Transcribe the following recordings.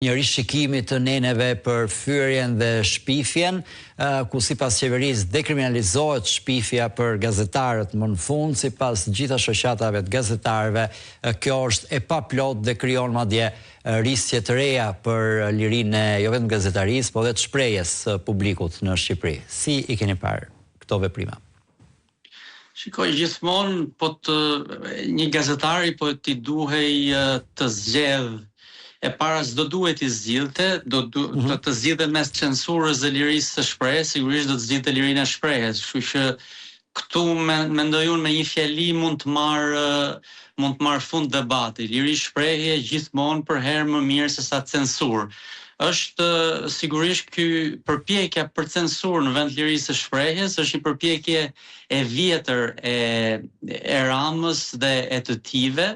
një rishikimi të neneve për fyrjen dhe shpifjen, ku sipas qeverisë dekriminalizohet shpifja për gazetarët më në fund, sipas gjitha shoqatave të gazetarëve, kjo është e paplot dhe krijon madje risje të reja për lirinë jo vetëm gazetarisë, por edhe të shprehjes së publikut në Shqipëri. Si i keni parë këto veprime? Shikoj, gjithmonë një gazetari po t'i duhej të zgjedh e para s'do duhet i zgjidhte, të zgjidhet mes censurës dhe lirisë së shprehjes, sigurisht do të zgjidhte lirinë e shprehjes. Kështu që këtu mendoj unë me një fjali mund të marr fund debati. Liri shprehje gjithmonë për herë më mirë se sa censurë. Është sigurisht ky përpjekja për censurë në vend lirisë së shprehjes është një përpjekje e vjetër e Ramës dhe e të tijve.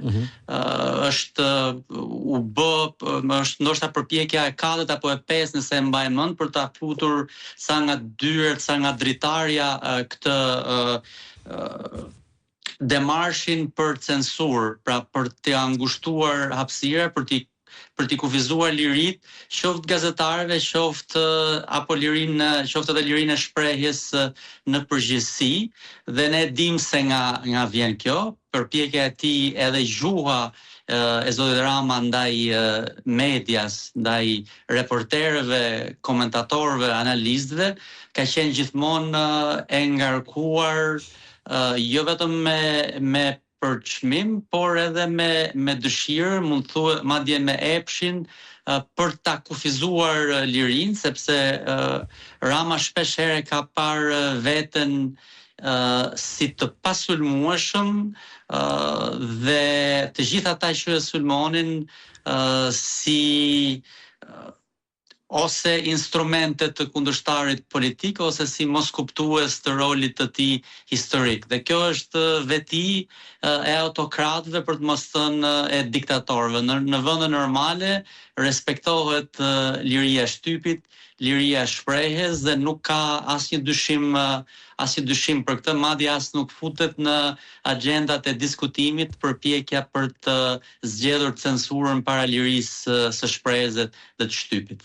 Është ndoshta përpjekja e 4 apo e 5 nëse e mbaj mend për ta futur sa nga dyert, sa nga dritarja këtë demarshin për censurë, pra për të angushtuar hapësira, për t'i kufizuar lirit, qoftë gazetarëve, qoftë edhe lirinë e shprehjes në përgjithësi, dhe ne dim se nga vjen kjo, përpjekja e tij edhe gjuha e zotit Rama ndaj medias, ndaj reporterëve, komentatorëve, analistëve, ka qenë gjithmonë e ngarkuar jo vetëm me për çmim, por edhe me dëshirë, mund të thuhet madje me epshin për ta kufizuar lirinë, sepse Rama shpesh herë ka parë veten si të pasulmueshëm dhe të gjithë ata që e sulmonin si ose instrumente të kundërshtarit politik, ose si mos kuptues të rolit të tij historik. Dhe kjo është veti e autokratëve, për të mos thënë e diktatorëve. Në vende normale respektohet liria e shtypit, liria e shprehjes dhe nuk ka asnjë dyshim për këtë, madje as nuk futet në agjendat e diskutimit përpjekja për të zgjedhur censurën para lirisë së shprehjes dhe të shtypit.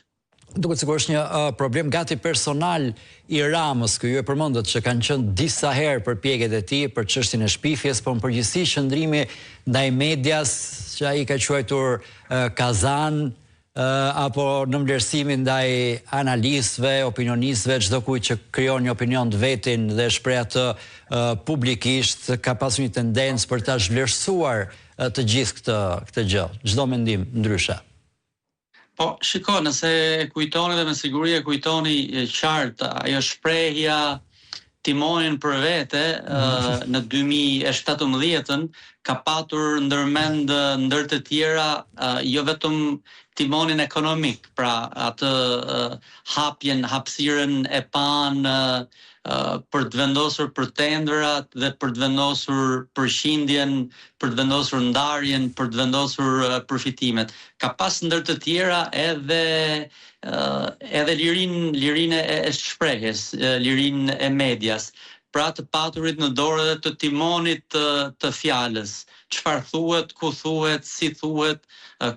Duket sikur është një problem gati personal i Ramës, ju e përmendët që kanë qenë disa herë përpjekjet e tij për çështjen e shpifjes, por në përgjithësi qëndrimi ndaj medias, që ai ka quajtur kazan, apo në vlerësimin ndaj analistëve, opinionistëve, çdo kujt që krijon një opinion të vetin dhe shpreh atë publikisht, ka pasur një tendencë për ta zhvlerësuar të gjithë këtë gjë, çdo mendim ndryshe. Po, shiko, nëse e kujtoni dhe me siguri e kujtoni qartë, ajo shprehja timonin për vete në 2017 ka patur ndërmend ndër të tjera jo vetëm timonin ekonomik, pra atë hapësirën e panë për të vendosur për tendrat dhe për të vendosur përqindjen, për të vendosur ndarjen, për të vendosur përfitimet. Ka pas ndër të tjera edhe lirinë e shprehjes, lirinë e medias, pra të paturit në dorë dhe të timonit të fjalës. Çfarë thuhet, ku thuhet, si thuhet,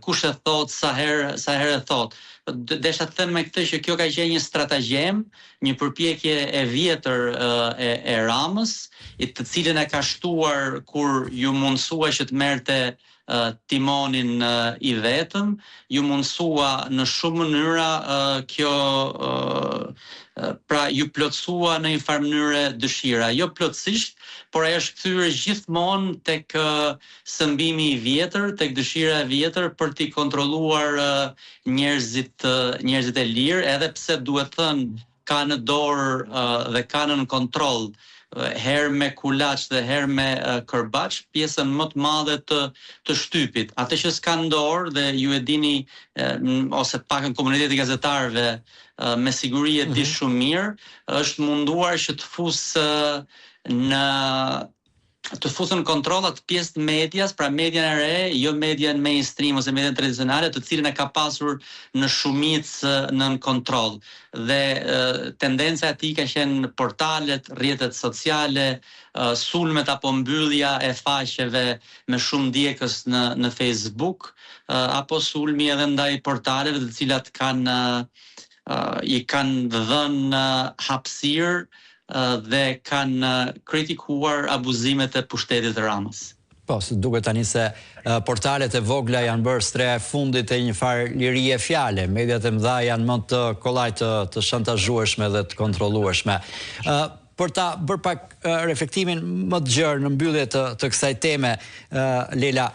kush e thot, sa herë e thot. Desha të them me këtë që kjo ka qenë një stratagjem, një përpjekje e vjetër e Ramës, të cilën e ka shtuar kur ju mundsua që të merrte timonin i vetëm, ju mundsua në shumë mënyra kjo, pra ju plotësua në një farë mënyre dëshira, jo plotësisht, por ajo është kthyer gjithmonë tek sëmbimi i vjetër, tek dëshira e vjetër për t'i kontrolluar njerëzit e lirë, edhe pse duhet thënë ka në dorë dhe ka në kontroll herë me kulaç dhe herë me kërbaç pjesën më të madhe të shtypit. Atë që s'ka në dorë dhe ju e dini ose pakën komuniteti gazetarëve me siguri e di shumë mirë, është munduar që të fusë të fusën kontrollat pjesë të medias, pra median e re, jo median mainstream ose median tradicionale, të cilën e ka pasur në shumicë nën kontroll. Dhe tendenca e tij ka qenë portalet, rrjetet sociale, sulmet apo mbyllja e faqeve me shumë ndjekës në Facebook, apo sulmi edhe ndaj portaleve të cilat i kanë dhënë hapësirë dhe kanë kritikuar abuzimet e pushtetit të Ramës. Po, se duket tani se portalet e vogla janë bërë stre fundit e një farë lirie fjale, mediat e mëdha janë më të kollaj të shantazhueshme dhe të kontrollueshme. Për ta bërë pak reflektimin më të gjerë në mbyllje të kësaj teme, Lela,